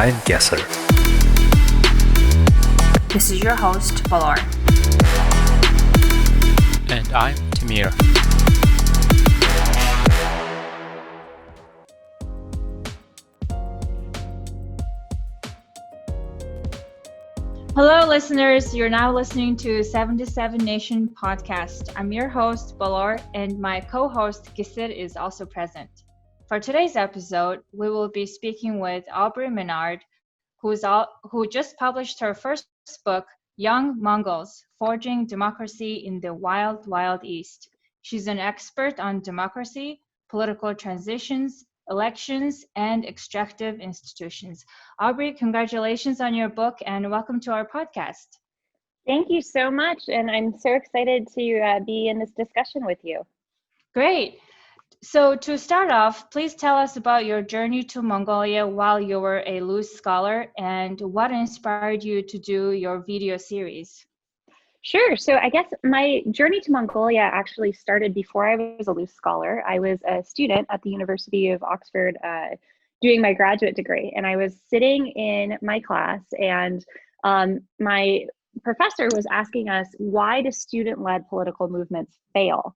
I'm Gesser. This is your host, Valor. And I'm Tamir. Hello, listeners. You're now listening to 77 Nation podcast. I'm your host, Valor, and my co-host, Gesser, is also present. For today's episode, we will be speaking with Aubrey Menard, who just published her first book, Young Mongols, Forging Democracy in the Wild, Wild East. She's an expert on democracy, political transitions, elections, and extractive institutions. Aubrey, congratulations on your book and welcome to our podcast. Thank you so much. And I'm so excited to be in this discussion with you. Great. So to start off, please tell us about your journey to Mongolia while you were a loose scholar and what inspired you to do your video series. Sure. So I guess my journey to Mongolia actually started before I was a loose scholar. I was a student at the University of Oxford doing my graduate degree, and I was sitting in my class, and my professor was asking us, why do student-led political movements fail?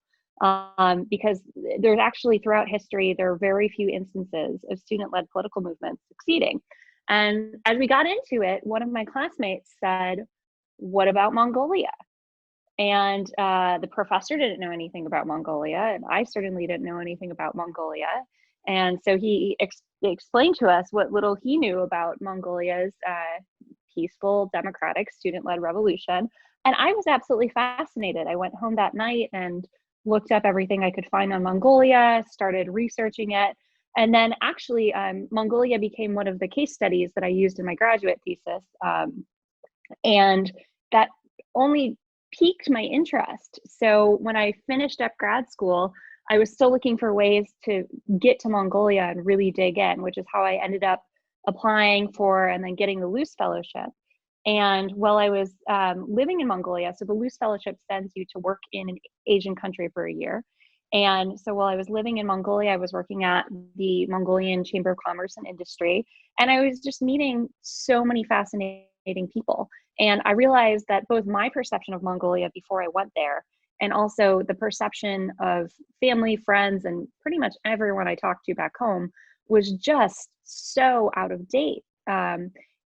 Because there's actually throughout history, there are very few instances of student-led political movements succeeding. And as we got into it, one of my classmates said, what about Mongolia? And the professor didn't know anything about Mongolia, and I certainly didn't know anything about Mongolia. And so he explained to us what little he knew about Mongolia's peaceful, democratic, student-led revolution. And I was absolutely fascinated. I went home that night and looked up everything I could find on Mongolia, started researching it. And then actually, Mongolia became one of the case studies that I used in my graduate thesis. And that only piqued my interest. So when I finished up grad school, I was still looking for ways to get to Mongolia and really dig in, which is how I ended up applying for and then getting the Luce Fellowship. And while I was living in Mongolia, so the Luce Fellowship sends you to work in an Asian country for a year. And so while I was living in Mongolia, I was working at the Mongolian Chamber of Commerce and Industry, and I was just meeting so many fascinating people. And I realized that both my perception of Mongolia before I went there, and also the perception of family, friends, and pretty much everyone I talked to back home was just so out of date.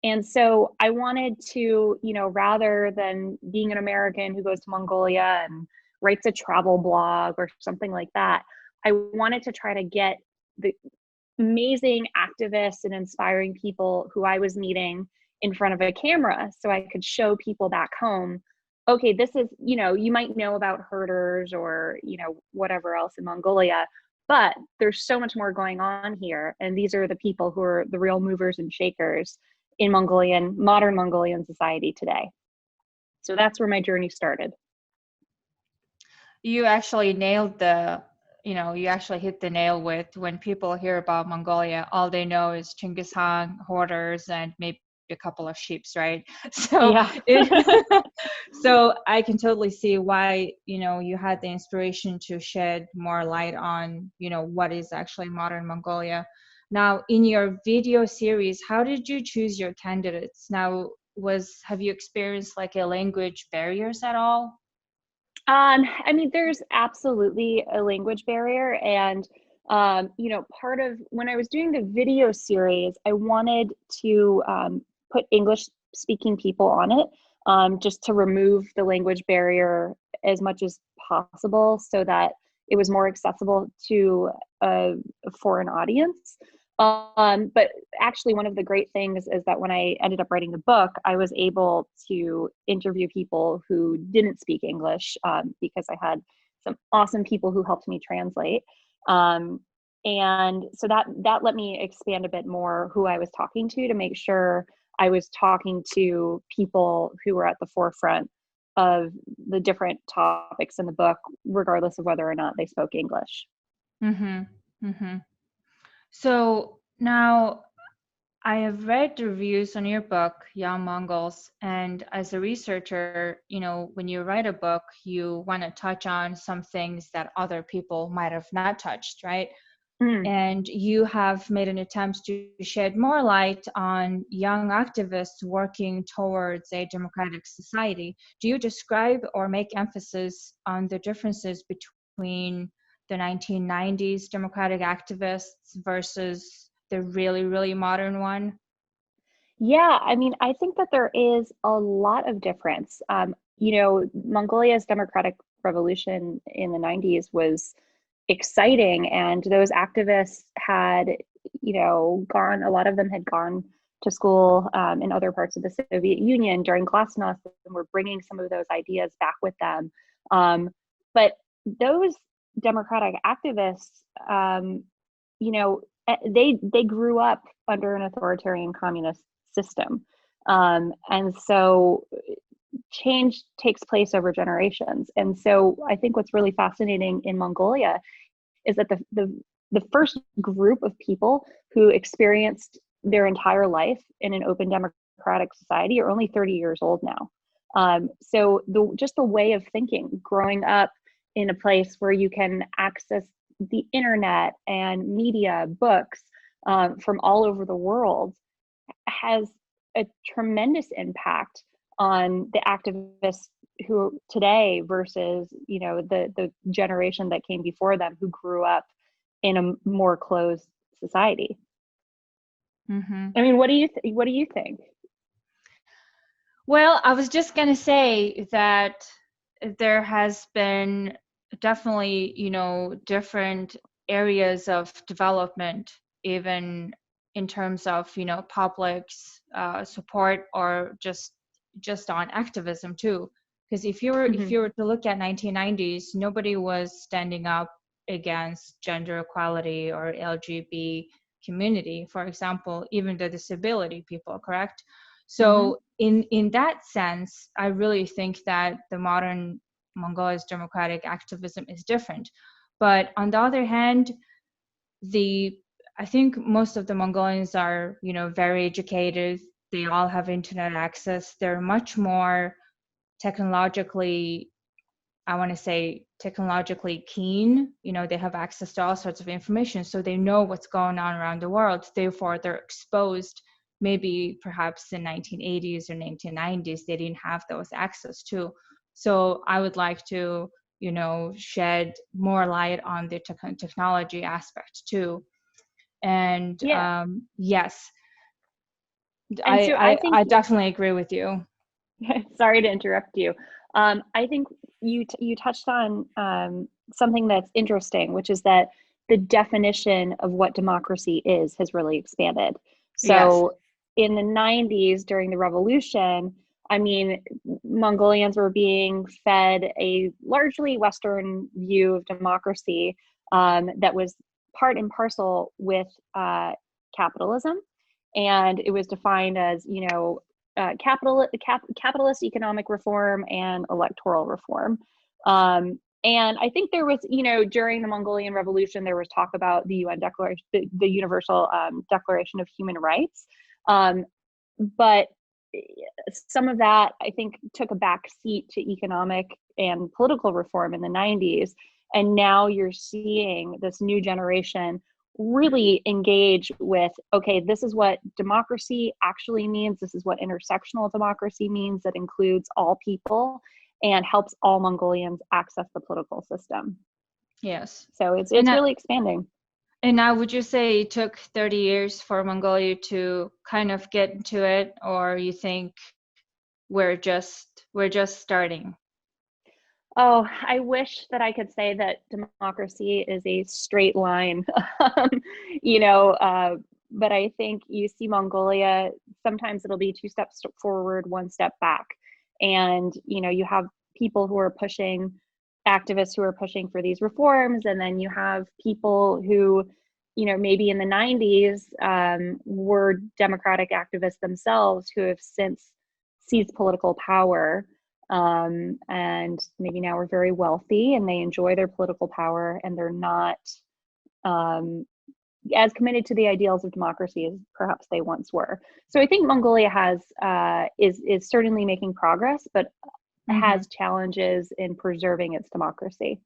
And so I wanted to, rather than being an American who goes to Mongolia and writes a travel blog or something like that, I wanted to try to get the amazing activists and inspiring people who I was meeting in front of a camera so I could show people back home, okay, this is, you might know about herders or, whatever else in Mongolia, but there's so much more going on here. And these are the people who are the real movers and shakers in modern Mongolian society today. So that's where my journey started. You actually nailed you actually hit the nail with when people hear about Mongolia, all they know is Genghis Khan, hoarders, and maybe a couple of sheeps, right? So, yeah. So I can totally see why, you had the inspiration to shed more light on, what is actually modern Mongolia. Now, in your video series, how did you choose your candidates? Now, have you experienced like a language barriers at all? There's absolutely a language barrier. And, part of when I was doing the video series, I wanted to put English speaking people on it, just to remove the language barrier as much as possible so that it was more accessible to a foreign audience. But actually, one of the great things is that when I ended up writing the book, I was able to interview people who didn't speak English because I had some awesome people who helped me translate. And so that let me expand a bit more who I was talking to make sure I was talking to people who were at the forefront of the different topics in the book, regardless of whether or not they spoke English. Mm-hmm. Mm-hmm. So now I have read the reviews on your book, Young Mongols, and as a researcher, when you write a book, you want to touch on some things that other people might have not touched, right? And you have made an attempt to shed more light on young activists working towards a democratic society. Do you describe or make emphasis on the differences between the 1990s democratic activists versus the really, really modern one? Yeah, I mean, I think that there is a lot of difference. Mongolia's democratic revolution in the 90s was exciting, and those activists had, a lot of them had gone to school in other parts of the Soviet Union during glasnost, and were bringing some of those ideas back with them. But those democratic activists, they grew up under an authoritarian communist system. And so change takes place over generations. And so I think what's really fascinating in Mongolia is that the first group of people who experienced their entire life in an open democratic society are only 30 years old now. So just the way of thinking, growing up in a place where you can access the internet and media, books from all over the world, has a tremendous impact on the activists who today versus the generation that came before them, who grew up in a more closed society. Mm-hmm. I mean, what do you think? Well, I was just going to say that there has been definitely, different areas of development, even in terms of, public's support, or just on activism too. Because if you were to look at 1990s, nobody was standing up against gender equality or LGBT community, for example, even the disability people, correct? So in that sense, I really think that the modern Mongolia's democratic activism is different. But on the other hand, I think most of the Mongolians are, very educated. They all have internet access. They're much more technologically keen. They have access to all sorts of information, so they know what's going on around the world. Therefore, they're exposed. Maybe perhaps in 1980s or 1990s, they didn't have those access to. So I would like to, shed more light on the technology aspect too. And yes, And so I think I definitely agree with you. sorry to interrupt you. I think you touched on something that's interesting, which is that the definition of what democracy is has really expanded. So in the 90s, during the revolution, I mean, Mongolians were being fed a largely Western view of democracy that was part and parcel with capitalism. And it was defined as, capitalist economic reform and electoral reform. And I think there was, during the Mongolian Revolution, there was talk about the UN Declaration, the Universal Declaration of Human Rights. But some of that, I think, took a back seat to economic and political reform in the 90s. And now you're seeing this new generation really engage with, okay, this is what democracy actually means. This is what intersectional democracy means, that includes all people and helps all Mongolians access the political system. Yes. So it's really expanding. And now, would you say it took 30 years for Mongolia to kind of get into it, or you think we're just starting? Oh, I wish that I could say that democracy is a straight line, but I think you see Mongolia, sometimes it'll be 2 steps forward, 1 step back. And, you have people who are pushing, activists who are pushing for these reforms. And then you have people who, maybe in the 90s were democratic activists themselves, who have since seized political power. And maybe now are very wealthy and they enjoy their political power, and they're not as committed to the ideals of democracy as perhaps they once were. So I think Mongolia is certainly making progress, but has challenges in preserving its democracy.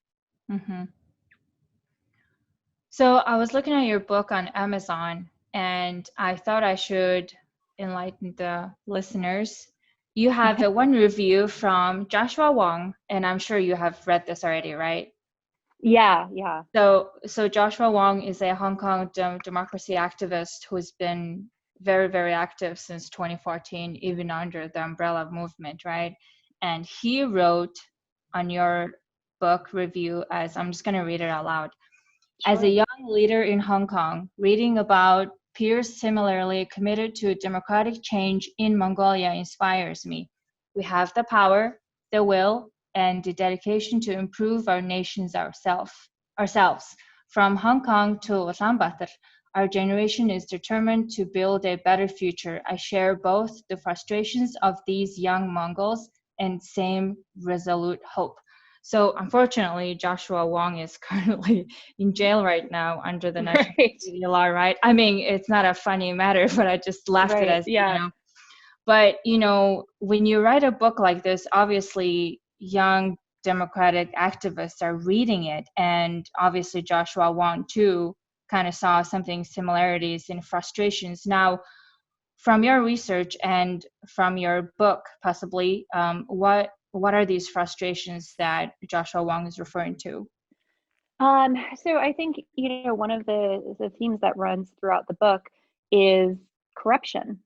So I was looking at your book on Amazon, and I thought I should enlighten the listeners. You have a one review from Joshua Wong, and I'm sure you have read this already, right? Yeah, yeah. So Joshua Wong is a Hong Kong democracy activist who's been very, very active since 2014, even under the umbrella movement, right? And he wrote on your book review, as I'm just going to read it out loud. As a Sure. young leader in Hong Kong, reading about peers similarly committed to democratic change in Mongolia inspires me. We have the power, the will, and the dedication to improve our nations ourselves. From Hong Kong to Ulaanbaatar, our generation is determined to build a better future. I share both the frustrations of these young Mongols and same resolute hope. So unfortunately, Joshua Wong is currently in jail right now under the national Right. security law, right? I mean, it's not a funny matter, but I just left it Right. as, Yeah. But, when you write a book like this, obviously young democratic activists are reading it. And obviously Joshua Wong too kind of saw something similarities and frustrations. Now, from your research and from your book, possibly, what are these frustrations that Joshua Wong is referring to? So I think, one of the themes that runs throughout the book is corruption.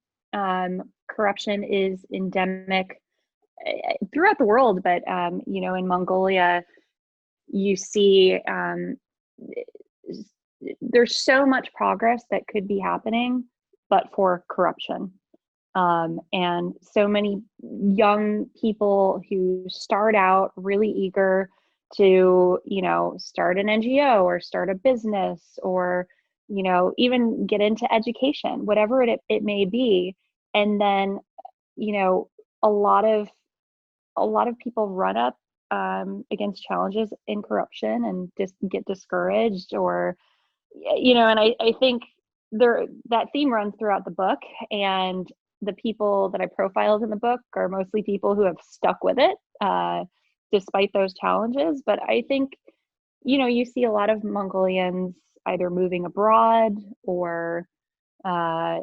Corruption is endemic throughout the world, but in Mongolia, you see there's so much progress that could be happening, but for corruption. And so many young people who start out really eager to, start an NGO or start a business or, even get into education, whatever it may be. And then, you know, a lot of people run up against challenges in corruption and just get discouraged or, and I think that theme runs throughout the book, and the people that I profiled in the book are mostly people who have stuck with it despite those challenges. But I think, you see a lot of Mongolians either moving abroad or, uh,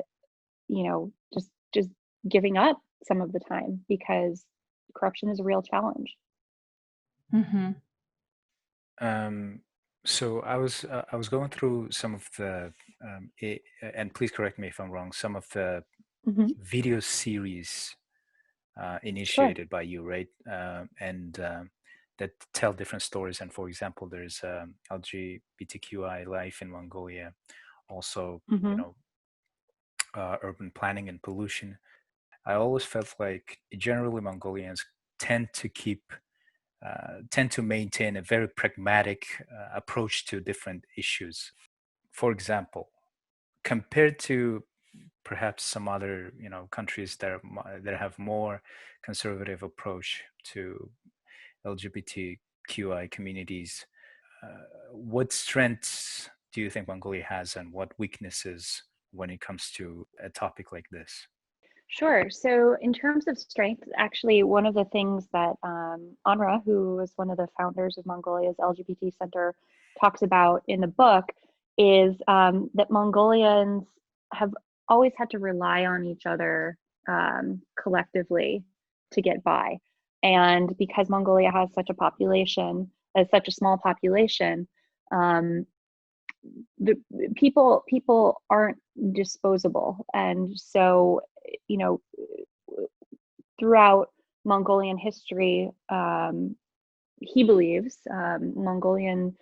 just giving up some of the time because corruption is a real challenge. Mm-hmm. So I was going through some of the and please correct me if I'm wrong. Some of the Mm-hmm. video series Sure. initiated by you, right? And that tell different stories. And for example, there's LGBTQI life in Mongolia. Also, Mm-hmm. urban planning and pollution. I always felt like generally Mongolians tend to tend to maintain a very pragmatic approach to different issues. For example, compared to perhaps some other countries that have more conservative approach to LGBTQI communities, what strengths do you think Mongolia has, and what weaknesses when it comes to a topic like this? Sure. So, in terms of strength, actually, one of the things that Anra, who was one of the founders of Mongolia's LGBT Center, talks about in the book is that Mongolians have always had to rely on each other collectively to get by. And because Mongolia has such such a small population, um, the people aren't disposable, and so you know throughout Mongolian history, he believes Mongolian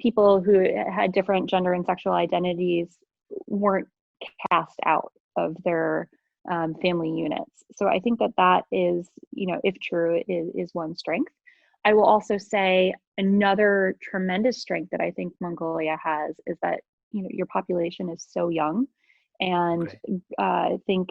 people who had different gender and sexual identities weren't cast out of their family units. So I think that is, if true, is one strength. I will also say another tremendous strength that I think Mongolia has is that your population is so young, and Okay. I think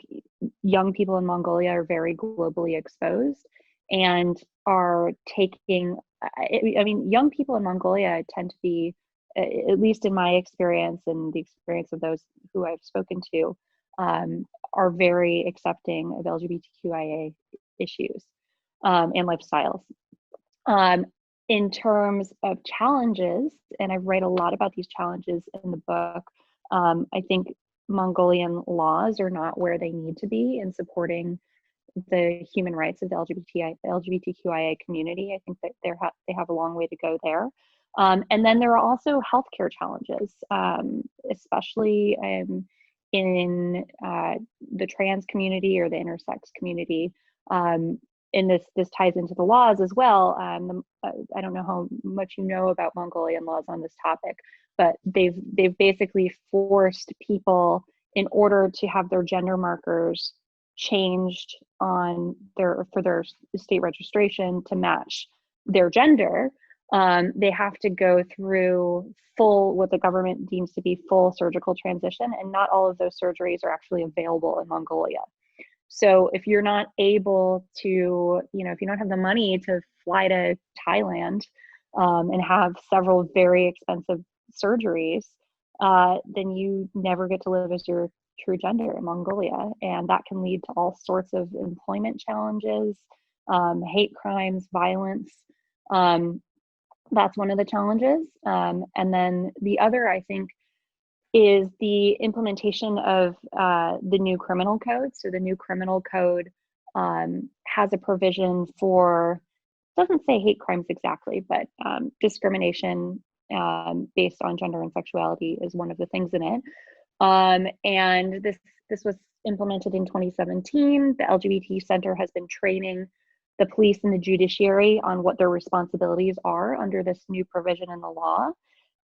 young people in Mongolia are very globally exposed and are taking. I mean, young people in Mongolia tend to be, at least in my experience and the experience of those who I've spoken to, are very accepting of LGBTQIA issues and lifestyles. in terms of challenges, and I write a lot about these challenges in the book, I think Mongolian laws are not where they need to be in supporting the human rights of the LGBTQIA community. I think that they have a long way to go there. And then there are also healthcare challenges, especially in the trans community or the intersex community. And this ties into the laws as well. I don't know how much you know about Mongolian laws on this topic, but they've basically forced people, in order to have their gender markers changed for their state registration to match their gender, they have to go through what the government deems to be full surgical transition, and not all of those surgeries are actually available in Mongolia. So if you're not able to, if you don't have the money to fly to Thailand and have several very expensive surgeries, then you never get to live as your true gender in Mongolia. And that can lead to all sorts of employment challenges, hate crimes, violence. That's one of the challenges. And then the other, I think, is the implementation of the new criminal code. So the new criminal code has a provision for, doesn't say hate crimes exactly, but discrimination based on gender and sexuality is one of the things in it. And this was implemented in 2017. The LGBT Center has been training the police and the judiciary on what their responsibilities are under this new provision in the law.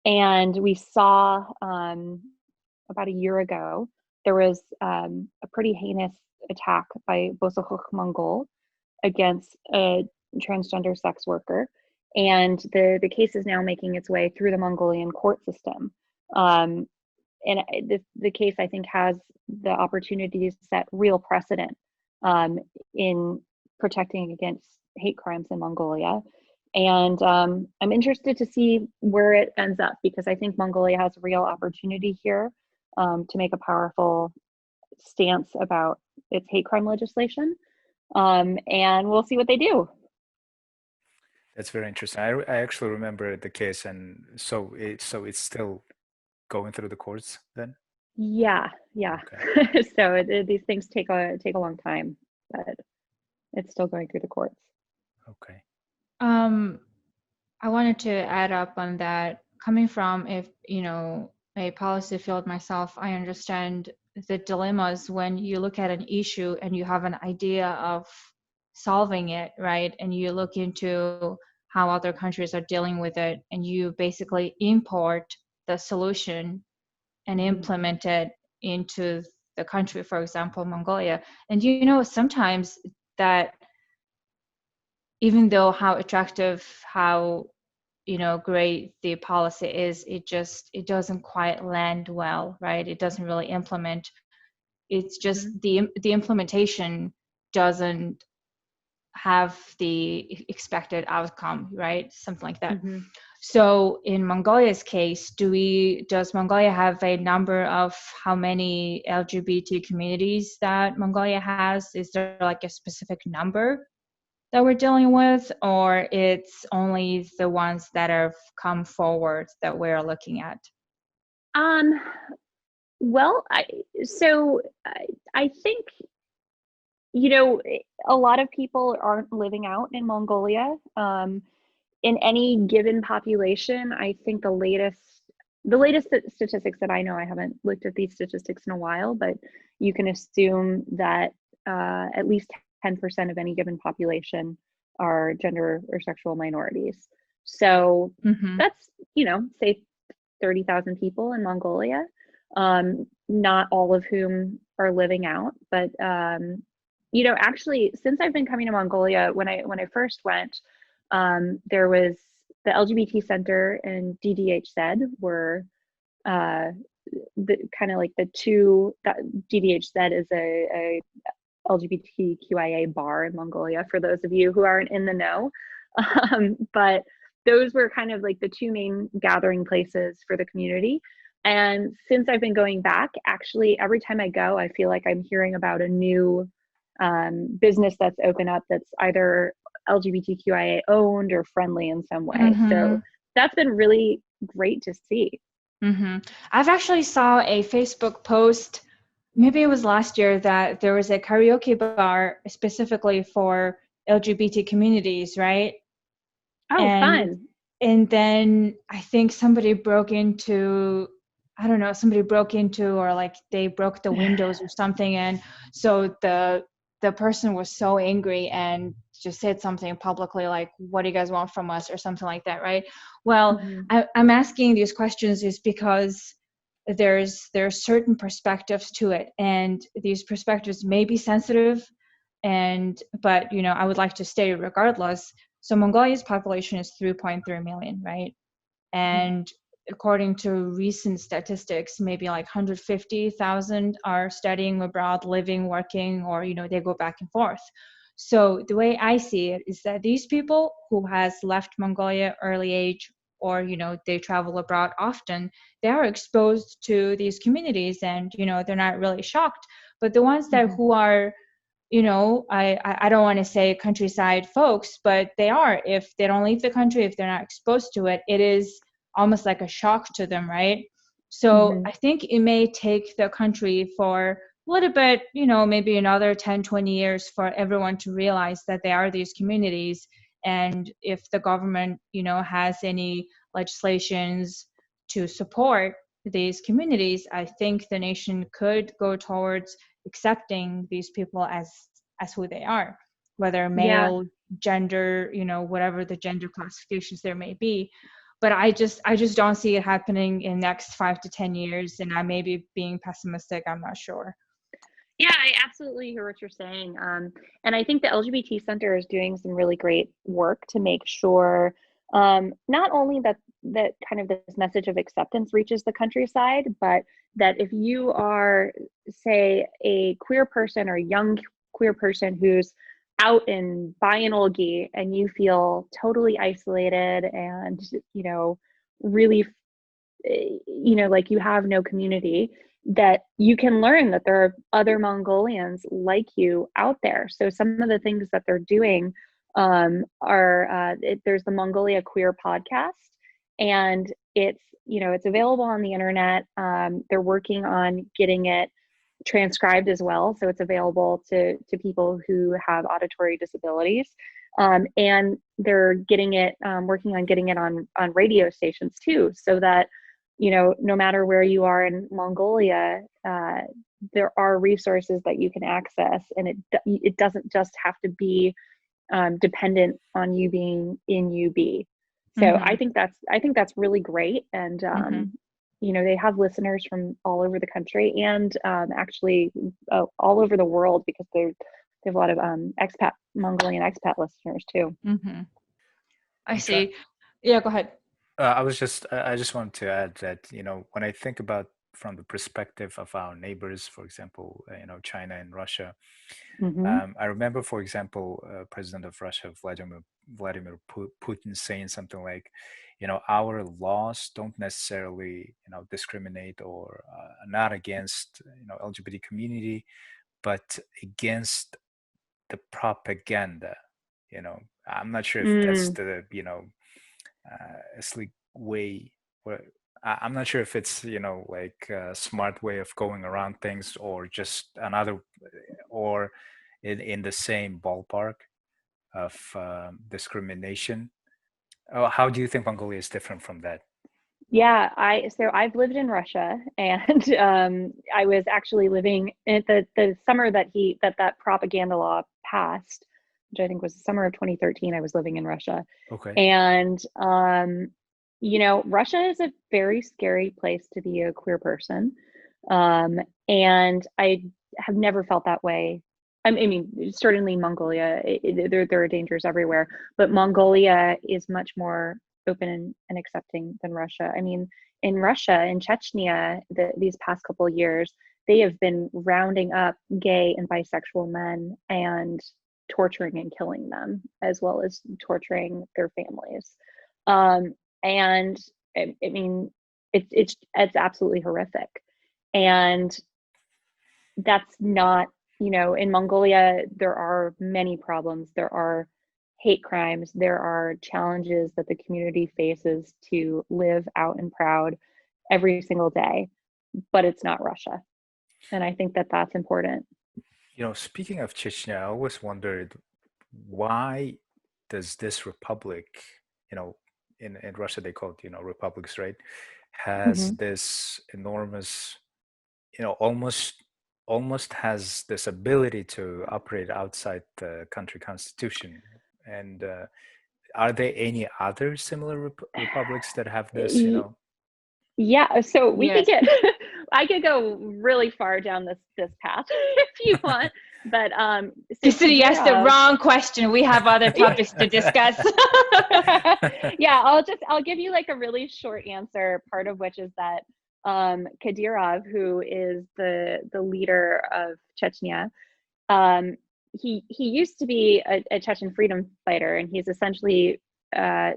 And we saw about a year ago, there was a pretty heinous attack by Young Mongol against a transgender sex worker. And the case is now making its way through the Mongolian court system. And the case, I think, has the opportunity to set real precedent in protecting against hate crimes in Mongolia. And I'm interested to see where it ends up, because I think Mongolia has a real opportunity here to make a powerful stance about its hate crime legislation. And we'll see what they do. That's very interesting. I actually remember the case, and so it's still going through the courts then? Yeah. Okay. So these things take a long time, but it's still going through the courts. Okay. I wanted to add up on that. Coming from a policy field myself, I understand the dilemmas when you look at an issue and you have an idea of solving it, right? And you look into how other countries are dealing with it, and you basically import the solution and implement it into the country, for example, Mongolia. And sometimes that, even though how attractive, how great the policy is, it doesn't quite land well, right? It doesn't really implement. It's just the implementation doesn't have the expected outcome, right? Something like that. So in Mongolia's case, does Mongolia have a number of how many LGBT communities that Mongolia has? Is there like a specific number that we're dealing with, or it's only the ones that have come forward that we're looking at? Well, I think, a lot of people aren't living out in Mongolia. In any given population, I think the latest statistics that I know, I haven't looked at these statistics in a while, but you can assume that at least 10% of any given population are gender or sexual minorities. So that's, say 30,000 people in Mongolia, not all of whom are living out. But, actually, since I've been coming to Mongolia, when I first went, there was the LGBT Center and DDHZ were the kind of like the two. That DDHZ is a LGBTQIA bar in Mongolia, for those of you who aren't in the know. But those were kind of like the two main gathering places for the community. And since I've been going back, actually, every time I go, I feel like I'm hearing about a new business that's opened up that's either LGBTQIA owned or friendly in some way. Mm-hmm. So that's been really great to see. Mm-hmm. I've actually saw a Facebook post, maybe it was last year, that there was a karaoke bar specifically for LGBT communities, right? Oh, fun. And then I think somebody broke into, I don't know, somebody broke into, or like they broke the windows or something, and so the person was so angry and just said something publicly like, what do you guys want from us, or something like that, right? Well, I'm asking these questions is because there's certain perspectives to it, and these perspectives may be sensitive, but I would like to state regardless. So Mongolia's population is 3.3 million, right? And according to recent statistics, maybe like 150,000 are studying abroad, living, working, or they go back and forth. So the way I see it is that these people who has left Mongolia early age, or they travel abroad often, they are exposed to these communities, and they're not really shocked. But the ones that who are, I don't want to say countryside folks, but they are. If they don't leave the country, if they're not exposed to it, it is almost like a shock to them, right? So I think it may take the country for a little bit, maybe another 10, 20 years for everyone to realize that there are these communities. And if the government, has any legislations to support these communities, I think the nation could go towards accepting these people as who they are, whether male, gender, whatever the gender classifications there may be. But I just don't see it happening in the next 5 to 10 years, and I may be being pessimistic, I'm not sure. Yeah, I absolutely hear what you're saying. And I think the LGBT Center is doing some really great work to make sure not only that kind of this message of acceptance reaches the countryside, but that if you are, say, a queer person or a young queer person who's out in Bayanolgi and you feel totally isolated and, really, like you have no community, that you can learn that there are other Mongolians like you out there. So some of the things that they're doing there's the Mongolia Queer podcast, and it's available on the internet. They're working on getting it transcribed as well, so it's available to people who have auditory disabilities, and they're working on getting it on radio stations too, so that no matter where you are in Mongolia, there are resources that you can access, and it doesn't just have to be dependent on you being in UB. So I think that's really great, and they have listeners from all over the country, and actually all over the world, because they have a lot of Mongolian expat listeners too. I see. Yeah, go ahead. I just wanted to add that, when I think about from the perspective of our neighbors, for example, China and Russia, I remember, for example, President of Russia, Vladimir Putin, saying something like, our laws don't necessarily, discriminate or not against, LGBT community, but against the propaganda. I'm not sure if that's the, a sleek way, where I'm not sure if it's like a smart way of going around things, or just another, or in the same ballpark of discrimination. How do you think Mongolia is different from that? Yeah, I've lived in Russia, and I was actually living in the summer that propaganda law passed, which I think was the summer of 2013. I was living in Russia. Okay. And Russia is a very scary place to be a queer person, and I have never felt that way. I mean, certainly Mongolia, there are dangers everywhere, but Mongolia is much more open and accepting than Russia. I mean, in Russia, in Chechnya, these past couple of years, they have been rounding up gay and bisexual men and torturing and killing them, as well as torturing their families. And I mean, it's absolutely horrific. And that's not, in Mongolia, there are many problems. There are hate crimes, there are challenges that the community faces to live out and proud every single day, but it's not Russia. And I think that that's important. Speaking of Chechnya, I always wondered, why does this republic, in Russia they call it, republics, right? Has Mhm. this enormous, almost has this ability to operate outside the country constitution. And are there any other similar republics that have this, Yeah, so we could Yes. get I could go really far down this path if you want, but so Kisiri asked the Kadyrov, wrong question. We have other topics to discuss. yeah, I'll give you like a really short answer, part of which is that Kadyrov, who is the leader of Chechnya, he used to be a Chechen freedom fighter, and he's essentially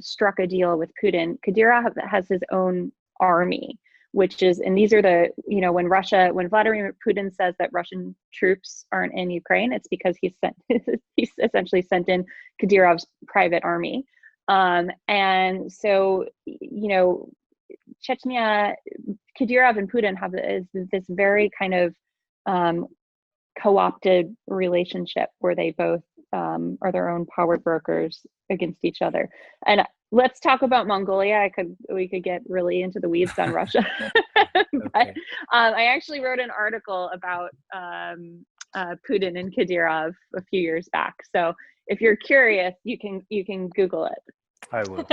struck a deal with Putin. Kadyrov has his own army, which is, and these are the, when Vladimir Putin says that Russian troops aren't in Ukraine, it's because he's essentially sent in Kadyrov's private army. And so, Chechnya, Kadyrov and Putin have this very kind of co-opted relationship where they both are their own power brokers against each other. And let's talk about Mongolia. We could get really into the weeds on Russia. But I actually wrote an article about Putin and Kadyrov a few years back. So if you're curious, you can Google it. I will.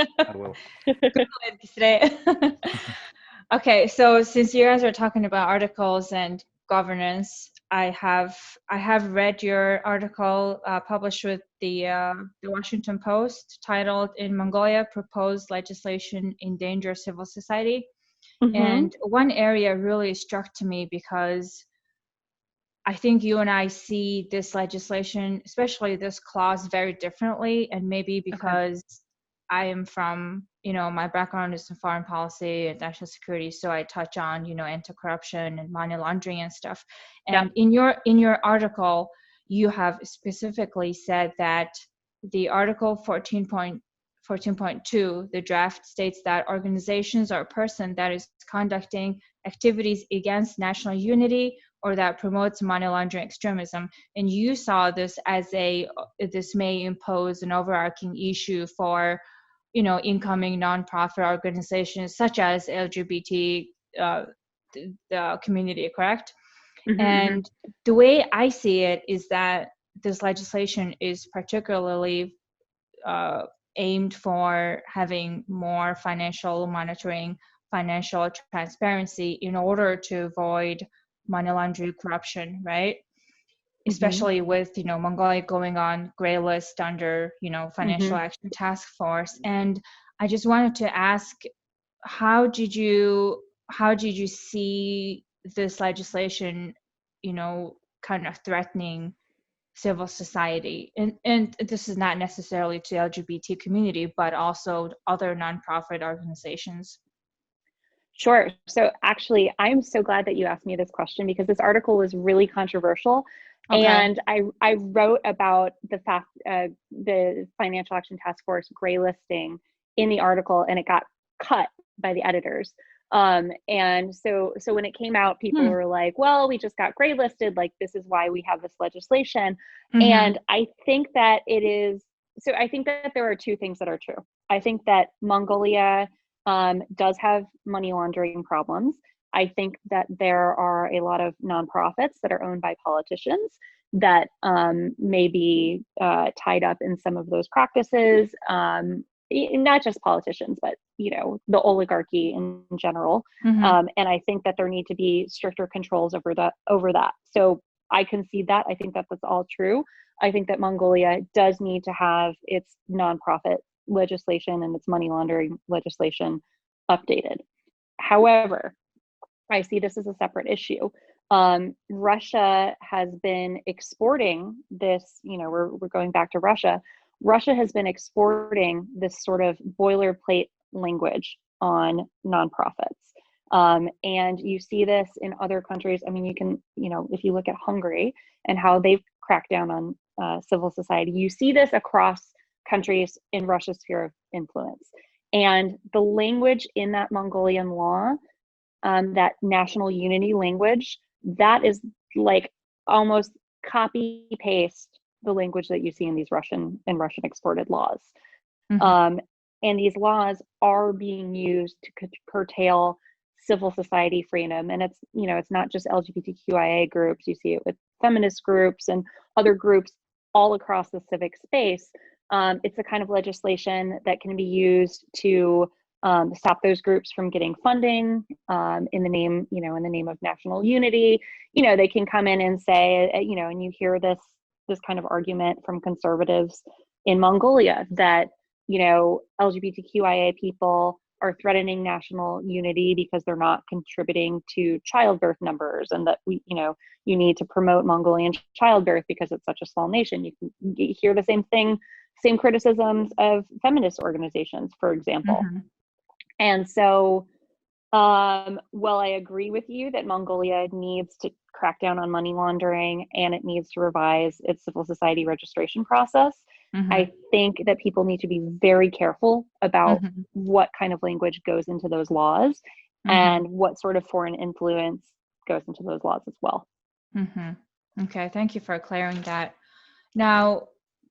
Okay, so since you guys are talking about articles and governance, I have read your article published with the Washington Post titled "In Mongolia, Proposed Legislation Endangers Civil Society." Mm-hmm. And one area really struck to me because I think you and I see this legislation, especially this clause, very differently, and maybe because I am from, my background is in foreign policy and national security, so I touch on, anti-corruption and money laundering and stuff. And in your article, you have specifically said that the Article 14.2, the draft states that organizations or a person that is conducting activities against national unity or that promotes money laundering extremism, and you saw this as this may impose an overarching issue for incoming nonprofit organizations such as LGBT the community, correct? Mm-hmm. And the way I see it is that this legislation is particularly aimed for having more financial monitoring, financial transparency in order to avoid money laundering, corruption, right? Especially with Mongolia going on gray list under Financial Action Task Force. And I just wanted to ask, how did you see this legislation kind of threatening civil society, and this is not necessarily to LGBT community but also other nonprofit organizations? Sure. So actually, I'm so glad that you asked me this question because this article was really controversial. Okay. And I wrote about the fact the Financial Action Task Force gray listing in the article, and it got cut by the editors. And so when it came out, people were like, well, we just got gray listed, like this is why we have this legislation. And I think that I think that there are two things that are true. I think that Mongolia does have money laundering problems. I think that there are a lot of nonprofits that are owned by politicians that may be tied up in some of those practices. Not just politicians, but the oligarchy in general. And I think that there need to be stricter controls over that. So I concede that. I think that that's all true. I think that Mongolia does need to have its nonprofit legislation and its money laundering legislation updated. However, I see this as a separate issue. Russia has been exporting this, we're going back to Russia. Russia has been exporting this sort of boilerplate language on nonprofits. And you see this in other countries. I mean, you can, if you look at Hungary and how they've cracked down on civil society, you see this across countries in Russia's sphere of influence. And the language in that Mongolian law, that national unity language, that is like almost copy paste the language that you see in these Russian exported laws. Mhm. And these laws are being used to curtail civil society freedom. And it's, it's not just LGBTQIA groups. You see it with feminist groups and other groups all across the civic space. It's the kind of legislation that can be used to stop those groups from getting funding in the name of national unity. They can come in and say, and you hear this kind of argument from conservatives in Mongolia that, LGBTQIA people are threatening national unity because they're not contributing to childbirth numbers, and that you need to promote Mongolian childbirth because it's such a small nation. You hear the same criticisms of feminist organizations, for example. Mhm. And so, while I agree with you that Mongolia needs to crack down on money laundering and it needs to revise its civil society registration process, Mhm. I think that people need to be very careful about Mhm. what kind of language goes into those laws Mhm. and what sort of foreign influence goes into those laws as well. Mhm. Okay, thank you for clearing that. Now,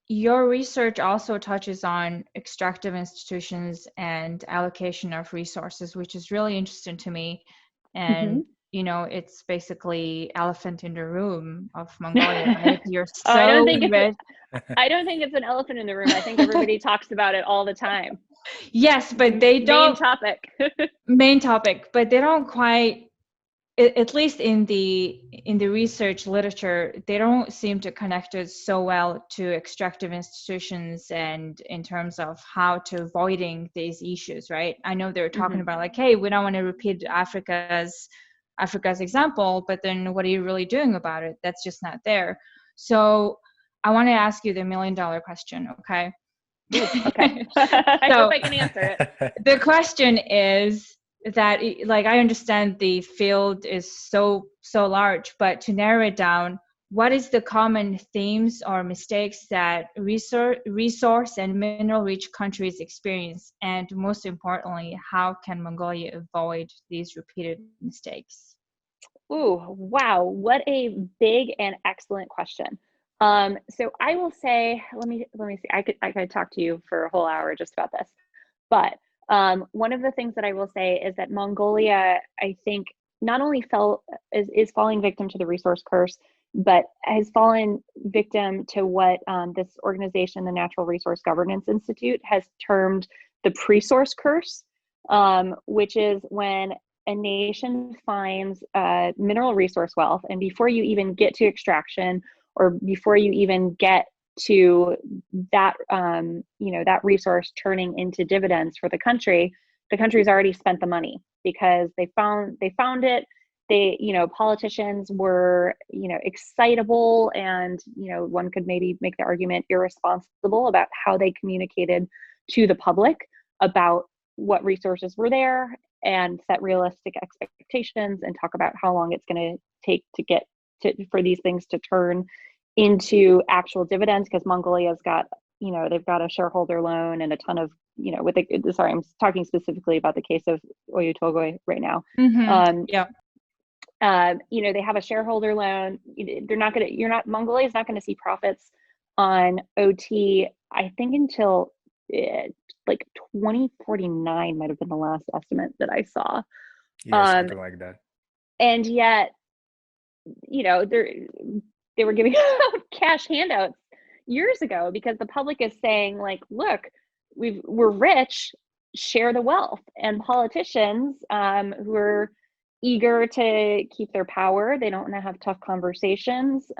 your research also touches on extractive institutions and allocation of resources, which is really interesting to me. And, it's basically elephant in the room of Mongolia, right? You're I don't so think rich. I don't think it's an elephant in the room. I think everybody talks about it all the time. Yes, but they Main don't, topic. main topic, but they don't quite, at least in the research literature, they don't seem to connect it so well to extractive institutions and in terms of how to avoiding these issues, right? I know they're talking about like, hey, we don't want to repeat Africa's example, but then what are you really doing about it? That's just not there. So I want to ask you the $1 million question, okay? Okay. I hope I can answer it. The question is that, like, I understand the field is so large, but to narrow it down, what is the common themes or mistakes that resource and mineral-rich countries experience? And most importantly, how can Mongolia avoid these repeated mistakes? Ooh, wow. What a big and excellent question. So I will say, let me see. I could talk to you for a whole hour just about this. But one of the things that I will say is that Mongolia, I think, not only is falling victim to the resource curse, but has fallen victim to what this organization, the Natural Resource Governance Institute, has termed the pre-source curse, which is when a nation finds mineral resource wealth, and before you even get to extraction or before you even get to that that resource turning into dividends for the country's already spent the money because they found it. They, politicians were, excitable, and one could maybe make the argument irresponsible about how they communicated to the public about what resources were there and set realistic expectations and talk about how long it's going to take to get for these things to turn into actual dividends, because Mongolia's got, they've got a shareholder loan and a ton of, sorry, I'm talking specifically about the case of Oyu Tolgoi right now. Yeah. They have a shareholder loan. Mongolia's not going to see profits on OT, I think, until like 2049 might have been the last estimate that I saw. Yeah, something like that. And yet, they were giving out cash handouts years ago because the public is saying, like, look, we're rich, share the wealth. And politicians who are eager to keep their power, they don't want to have tough conversations.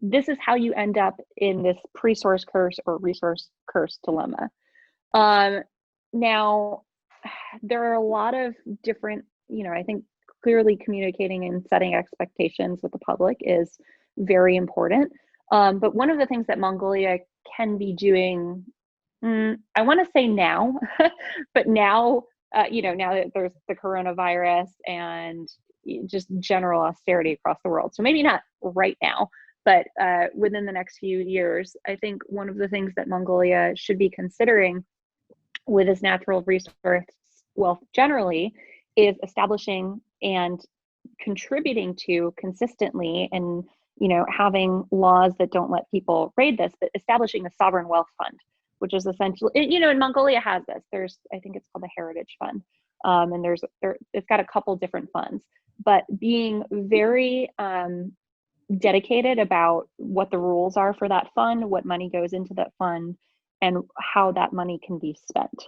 This is how you end up in this pre-source curse or resource curse dilemma. Now, there are a lot of different, I think clearly communicating and setting expectations with the public is very important. But one of the things that Mongolia can be doing, I want to say now, but now, now that there's the coronavirus and just general austerity across the world. So maybe not right now, But within the next few years, I think one of the things that Mongolia should be considering with its natural resource wealth generally is establishing and contributing to consistently, and having laws that don't let people raid this, but establishing a sovereign wealth fund, which is essentially, and Mongolia has this. I think it's called the Heritage Fund, and it's got a couple different funds, but being very dedicated about what the rules are for that fund, what money goes into that fund, and how that money can be spent.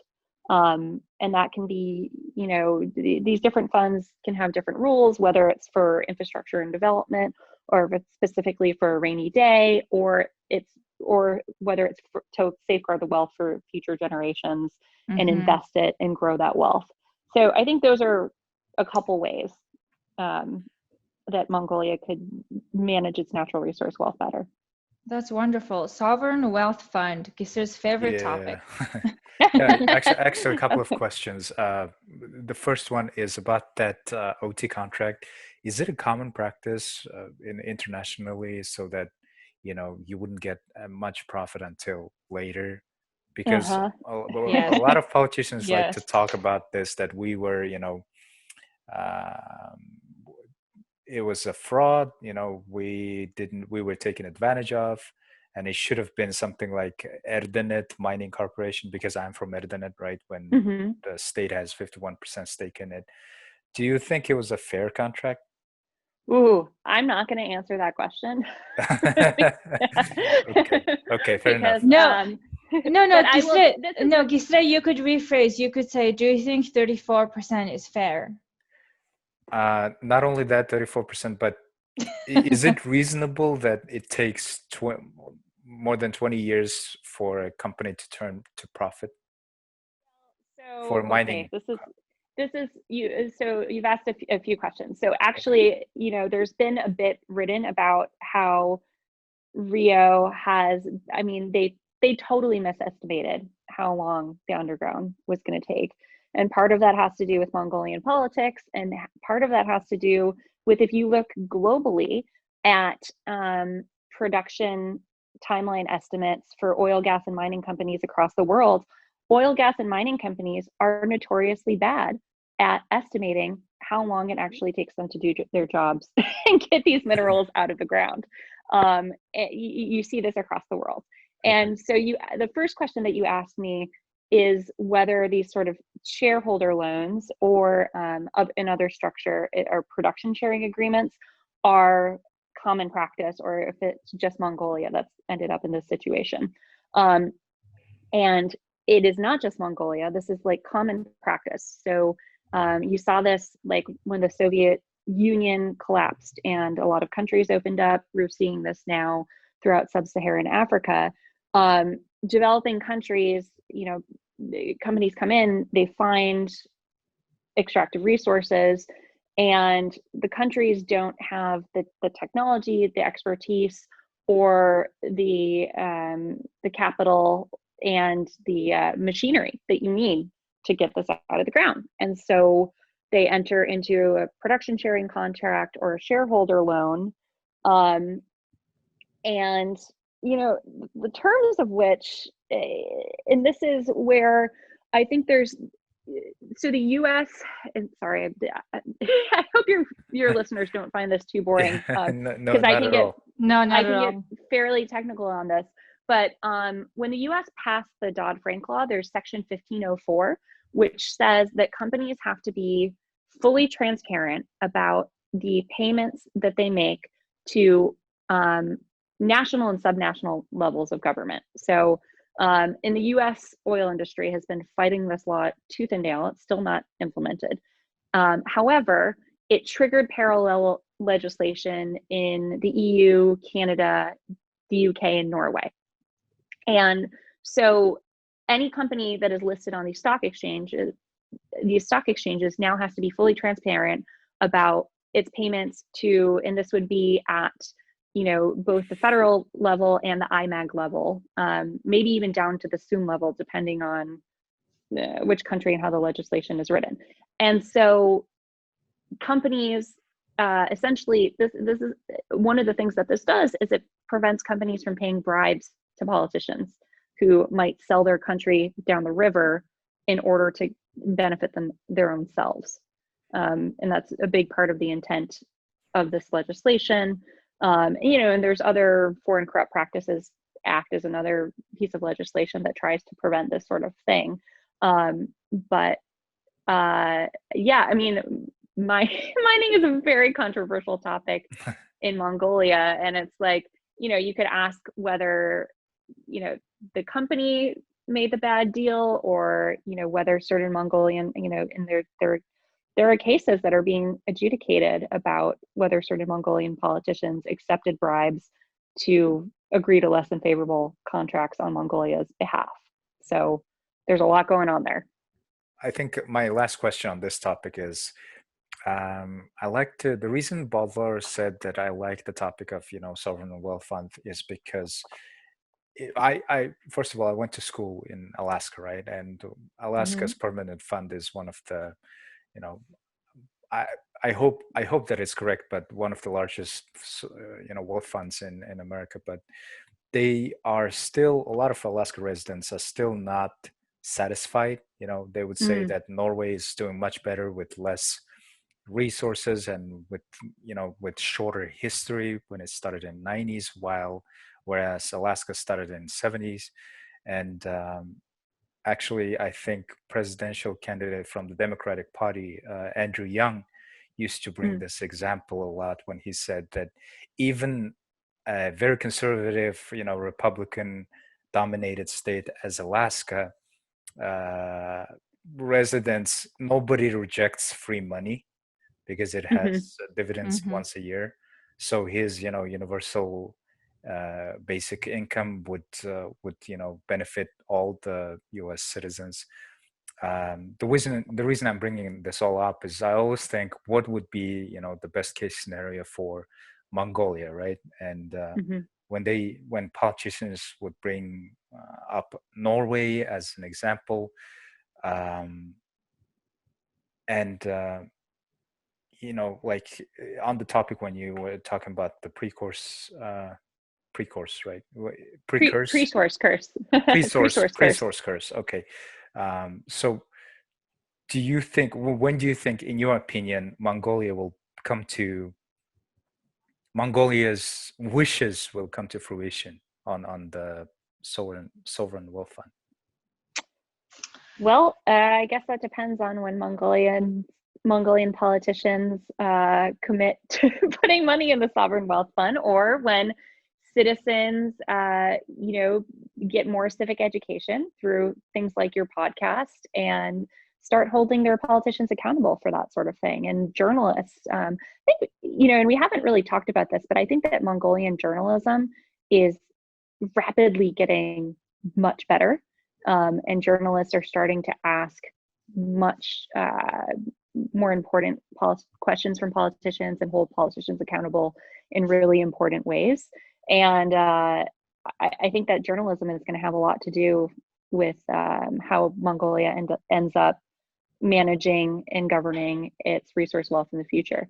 And that can be, these different funds can have different rules, whether it's for infrastructure and development, or if it's specifically for a rainy day, or whether it's to safeguard the wealth for future generations and invest it and grow that wealth. So I think those are a couple ways that Mongolia could manage its natural resource wealth better. That's wonderful. Sovereign wealth fund, Gisir's favorite topic. Actually, a couple of questions. The first one is about that OT contract. Is it a common practice internationally, so that you wouldn't get much profit until later? Because a lot of politicians like to talk about this, that we were, it was a fraud, we were taken advantage of, and it should have been something like Erdenet Mining Corporation, because I'm from Erdenet, right? When the state has 51% stake in it. Do you think it was a fair contract? Ooh, I'm not going to answer that question. Okay, fair enough. No, Gisira, you could rephrase. You could say, do you think 34% is fair? Not only that, 34%, but is it reasonable that it takes more than 20 years for a company to turn to profit for mining? Okay, this is you. So you've asked a few questions. So actually, there's been a bit written about how Rio has. I mean, they totally misestimated how long the underground was going to take. And part of that has to do with Mongolian politics, and part of that has to do with, if you look globally at production timeline estimates for oil, gas, and mining companies across the world, oil, gas, and mining companies are notoriously bad at estimating how long it actually takes them to do their jobs and get these minerals out of the ground. You see this across the world. And so the first question that you asked me is whether these sort of shareholder loans or another structure or production sharing agreements are common practice, or if it's just Mongolia that's ended up in this situation. And it is not just Mongolia. This is like common practice. So you saw this like when the Soviet Union collapsed and a lot of countries opened up. We're seeing this now throughout sub-Saharan Africa. Developing countries, the companies come in, they find extractive resources, and the countries don't have the technology, the expertise, or the capital and the machinery that you need to get this out of the ground. And so they enter into a production sharing contract or a shareholder loan, and the terms of which, and this is where I think there's, so the U.S. and sorry, I hope your listeners don't find this too boring, because I can get fairly technical on this. But when the U.S. passed the Dodd-Frank law, there's Section 1504, which says that companies have to be fully transparent about the payments that they make to national and subnational levels of government. So in the US, oil industry has been fighting this law tooth and nail. It's still not implemented. However, it triggered parallel legislation in the EU, Canada, the UK, and Norway. And so any company that is listed on these stock exchanges now has to be fully transparent about its payments to, and this would be at both the federal level and the IMAG level, maybe even down to the SUM level, depending on which country and how the legislation is written. And so companies essentially, this is one of the things that this does is it prevents companies from paying bribes to politicians who might sell their country down the river in order to benefit their own selves. And that's a big part of the intent of this legislation. And there's other Foreign Corrupt Practices Act is another piece of legislation that tries to prevent this sort of thing. But yeah, I mean, mining is a very controversial topic in Mongolia, and it's like, you could ask whether, the company made the bad deal, or whether certain Mongolian, and there are cases that are being adjudicated about whether certain Mongolian politicians accepted bribes to agree to less than favorable contracts on Mongolia's behalf. So there's a lot going on there. I think my last question on this topic is, the reason Balvar said that I like the topic of, sovereign wealth fund is because I first of all, I went to school in Alaska, right? And Alaska's permanent fund is one of the, I, I hope that it's correct, but one of the largest, wealth funds in America. But they are still, a lot of Alaska residents are still not satisfied. They would say that Norway is doing much better with less resources and with shorter history when it started in 90s, whereas Alaska started in 70s. And actually, I think presidential candidate from the Democratic Party, Andrew Young, used to bring this example a lot when he said that even a very conservative, Republican dominated state as Alaska, residents, nobody rejects free money because it has dividends once a year. So his, universal basic income would benefit all the U.S. citizens. The reason I'm bringing this all up is I always think, what would be the best case scenario for Mongolia, right? And when politicians would bring up Norway as an example, like on the topic when you were talking about the pre-source, right? Pre-source curse. Pre-source curse. Okay. So when do you think, in your opinion, Mongolia's wishes will come to fruition on the sovereign wealth fund? Well, I guess that depends on when Mongolian politicians commit to putting money in the sovereign wealth fund, or when citizens, get more civic education through things like your podcast and start holding their politicians accountable for that sort of thing. And journalists, I think, and we haven't really talked about this, but I think that Mongolian journalism is rapidly getting much better. And journalists are starting to ask much more important questions from politicians and hold politicians accountable in really important ways. And I think that journalism is going to have a lot to do with how Mongolia ends up managing and governing its resource wealth in the future.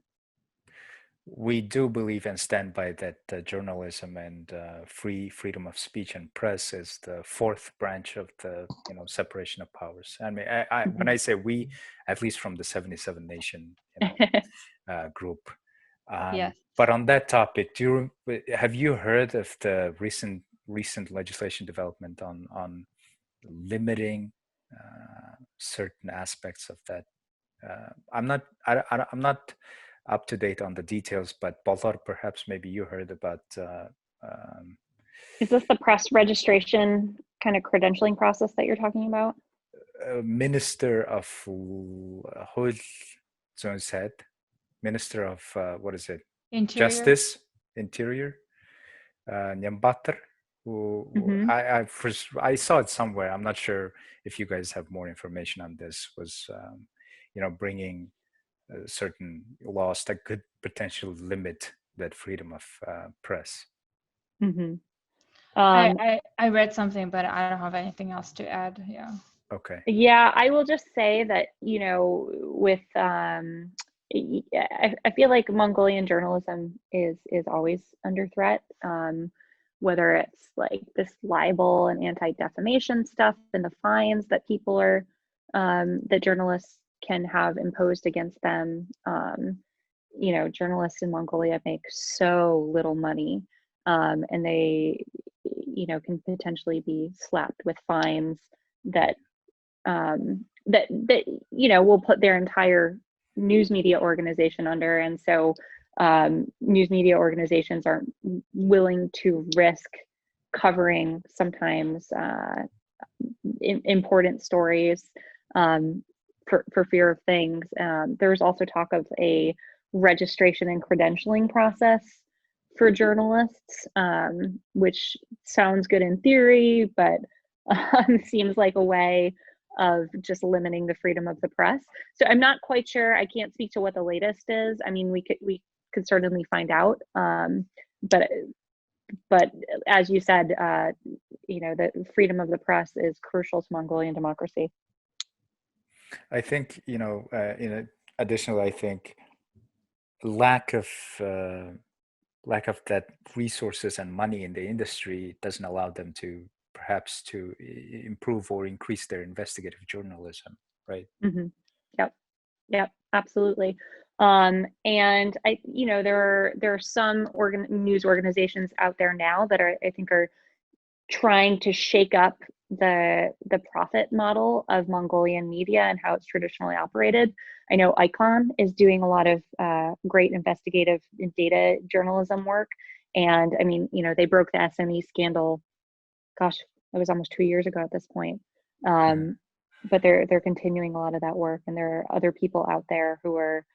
We do believe and stand by that journalism and freedom of speech and press is the fourth branch of the separation of powers. I mean, when I say we, at least from the 77 Nation group. Yes. But on that topic, have you heard of the recent legislation development on limiting certain aspects of that? I'm not up to date on the details, but Baltar, perhaps maybe you heard about. Is this the press registration kind of credentialing process that you're talking about? Minister of Minister of what is it? Interior. Justice, Interior, Nyambatar, who I saw it somewhere. I'm not sure if you guys have more information on this. Was bringing certain laws that could potentially limit that freedom of press. I read something, but I don't have anything else to add. Yeah. Okay. Yeah, I will just say that with I feel like Mongolian journalism is always under threat. Whether it's like this libel and anti-defamation stuff and the fines that people are that journalists can have imposed against them. Journalists in Mongolia make so little money, and they, can potentially be slapped with fines that will put their entire news media organization under. And so news media organizations aren't willing to risk covering sometimes important stories for fear of things. There's also talk of a registration and credentialing process for journalists, which sounds good in theory, but seems like a way of just limiting the freedom of the press. So I'm not quite sure. I can't speak to what the latest is. I mean, we could certainly find out. But as you said, the freedom of the press is crucial to Mongolian democracy. I think, additionally, I think lack of that resources and money in the industry doesn't allow them to perhaps to improve or increase their investigative journalism, right? Mm-hmm. Yep, absolutely. And I, there are some news organizations out there now that I think are trying to shake up the profit model of Mongolian media and how it's traditionally operated. I know ICON is doing a lot of great investigative and data journalism work. And I mean, they broke the SME scandal, gosh, it was almost 2 years ago at this point. But they're continuing a lot of that work. And there are other people out there who are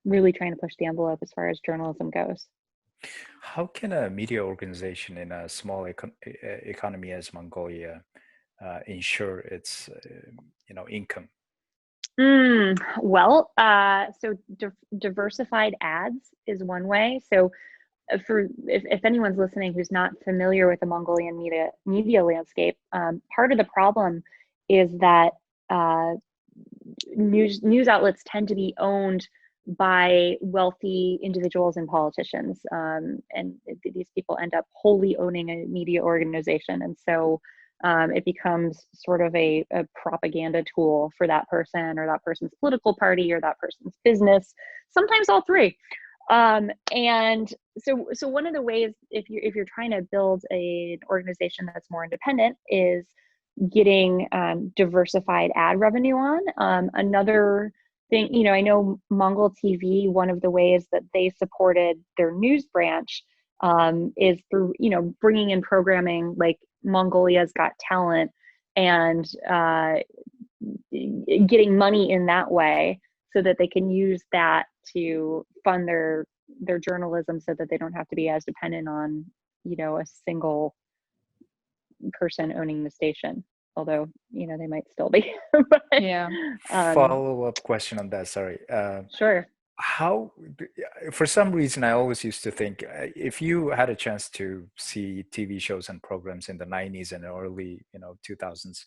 really trying to push the envelope as far as journalism goes. How can a media organization in a small economy as Mongolia ensure its, income? Well, so diversified ads is one way. So, if anyone's listening who's not familiar with the Mongolian media landscape, part of the problem is that news outlets tend to be owned by wealthy individuals and politicians, and these people end up wholly owning a media organization, and so it becomes sort of a propaganda tool for that person or that person's political party or that person's business, sometimes all three. And so one of the ways, if you're trying to build an organization that's more independent, is getting diversified ad revenue on. Another thing, I know Mongol TV, one of the ways that they supported their news branch is through, bringing in programming like Mongolia's Got Talent and getting money in that way so that they can use that to fund their journalism so that they don't have to be as dependent on, a single person owning the station, although they might still be. But, yeah. Follow-up question on that, sorry. Sure. How, for some reason, I always used to think if you had a chance to see TV shows and programs in the 90s and early 2000s,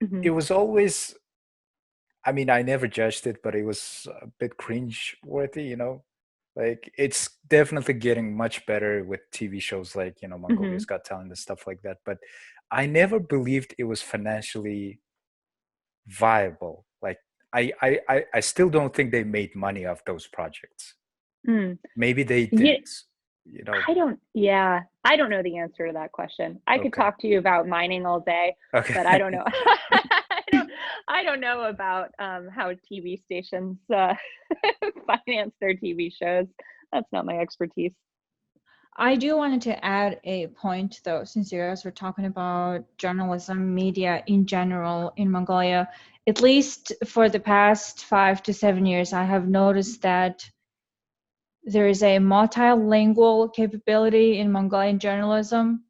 Mm-hmm. it was always, I mean, I never judged it, but it was a bit cringe-worthy, like it's definitely getting much better with TV shows like, Mongolia's Got Talent and stuff like that. But I never believed it was financially viable. Like I still don't think they made money off those projects. Maybe they did. I don't know the answer to that question. I could talk to you about mining all day, but I don't know. I don't know about how TV stations finance their TV shows. That's not my expertise. I do wanted to add a point though, since you guys were talking about journalism, media in general in Mongolia. At least for the past 5 to 7 years, I have noticed that there is a multilingual capability in Mongolian journalism.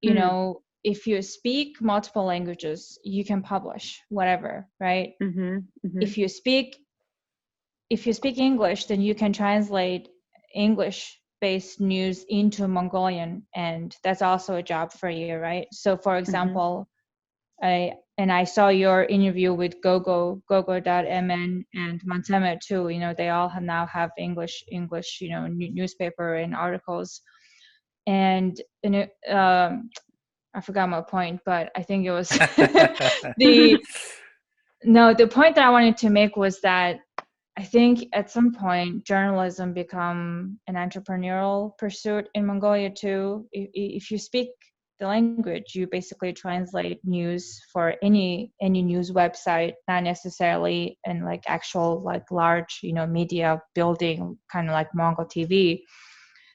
If you speak multiple languages, you can publish whatever, right? If you speak English, then you can translate English-based news into Mongolian, and that's also a job for you, right? So for example, I saw your interview with Gogo.mn and Montana too. They all now have English, newspaper and articles. And I forgot my point, but I think it was the point that I wanted to make was that I think at some point journalism become an entrepreneurial pursuit in Mongolia too. If you speak the language, you basically translate news for any news website, not necessarily in like actual like large media building, kind of like Mongol TV.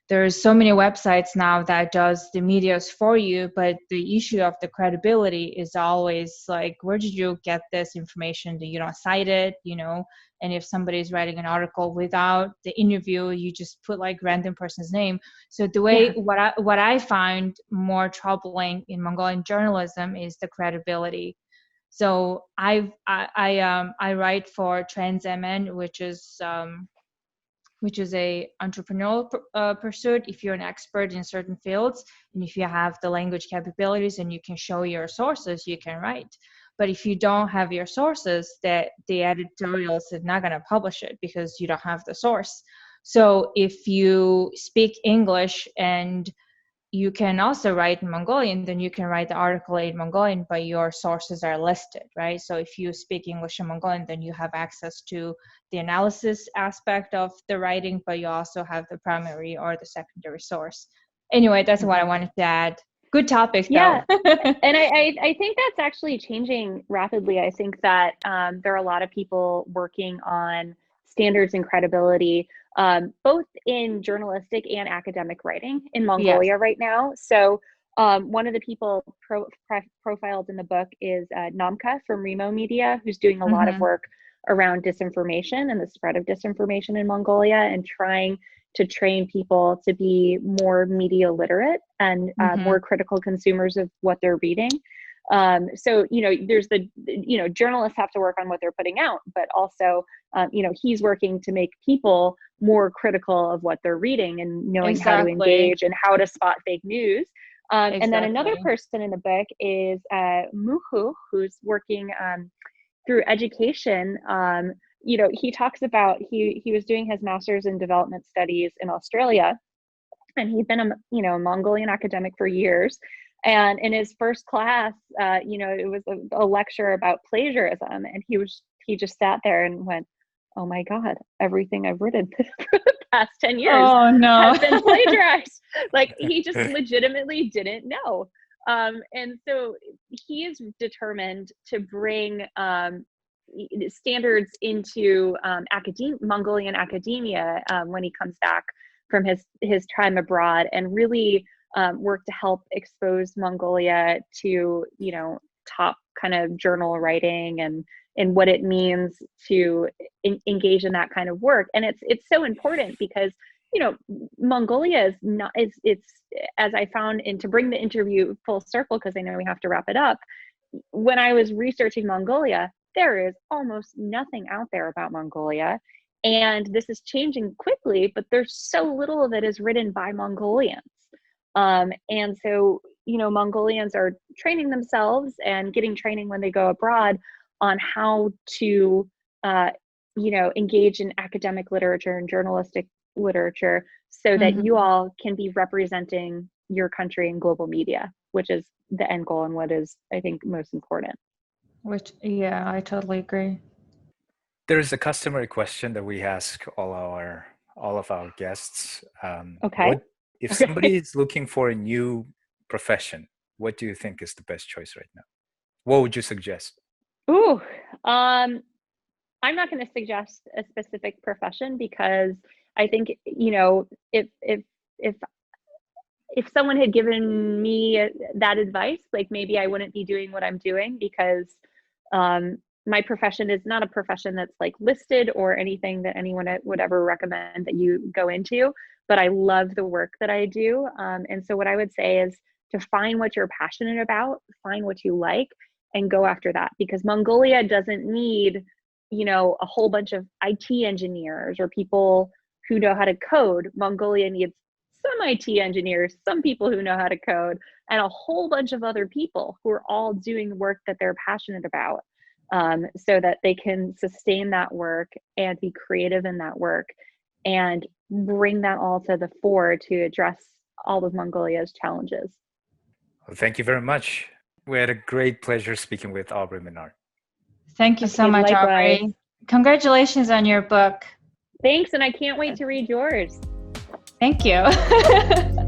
There's so many websites now that does the medias for you, but the issue of the credibility is always like, where did you get this information? Do you don't cite it, and if somebody's writing an article without the interview, you just put like random person's name. So the way what I find more troubling in Mongolian journalism is the credibility. So I write for TransMN, which is a entrepreneurial pursuit. If you're an expert in certain fields, and if you have the language capabilities and you can show your sources, you can write. But if you don't have your sources, that the editorials are not going to publish it because you don't have the source. So if you speak English and you can also write in Mongolian, then you can write the article in Mongolian, but your sources are listed, right? So if you speak English and Mongolian, then you have access to the analysis aspect of the writing, but you also have the primary or the secondary source. Anyway, that's what I wanted to add. Good topic, though. Yeah, and I think that's actually changing rapidly. I think that there are a lot of people working on standards and credibility, both in journalistic and academic writing in Mongolia right now. So one of the people profiled in the book is Namka from Remo Media, who's doing a lot of work around disinformation and the spread of disinformation in Mongolia, and trying to train people to be more media literate and more critical consumers of what they're reading. So, there's journalists have to work on what they're putting out, but also, he's working to make people more critical of what they're reading and knowing how to engage and how to spot fake news. And then another person in the book is Muhu, who's working through education. He talks about he was doing his master's in development studies in Australia, and he'd been a Mongolian academic for years. And in his first class, it was a lecture about plagiarism, and he just sat there and went, "Oh my God, everything I've written for the past 10 years has been plagiarized." Like, he just legitimately didn't know. And so he is determined to bring standards into Mongolian academia when he comes back from his time abroad, and really work to help expose Mongolia to top kind of journal writing and what it means to engage in that kind of work. And it's so important because Mongolia is not, it's as I found, and to bring the interview full circle, because I know we have to wrap it up, when I was researching Mongolia, there is almost nothing out there about Mongolia. And this is changing quickly, but there's so little of it is written by Mongolians. And so, Mongolians are training themselves and getting training when they go abroad on how to, engage in academic literature and journalistic literature, so that you all can be representing your country in global media, which is the end goal and what is, I think, most important. I totally agree. There is a customary question that we ask all of our guests. Okay. If somebody is looking for a new profession, what do you think is the best choice right now? What would you suggest? Ooh, I'm not going to suggest a specific profession, because I think, if someone had given me that advice, like, maybe I wouldn't be doing what I'm doing, because my profession is not a profession that's like listed or anything that anyone would ever recommend that you go into, but I love the work that I do. And so what I would say is to find what you're passionate about, find what you like, and go after that, because Mongolia doesn't need, a whole bunch of IT engineers or people who know how to code. Mongolia needs some IT engineers, some people who know how to code, and a whole bunch of other people who are all doing work that they're passionate about, so that they can sustain that work and be creative in that work and bring that all to the fore to address all of Mongolia's challenges. Well, thank you very much. We had a great pleasure speaking with Aubrey Menard. Thank you so Okay, much, likewise. Aubrey. Congratulations on your book. Thanks, and I can't wait to read yours. Thank you.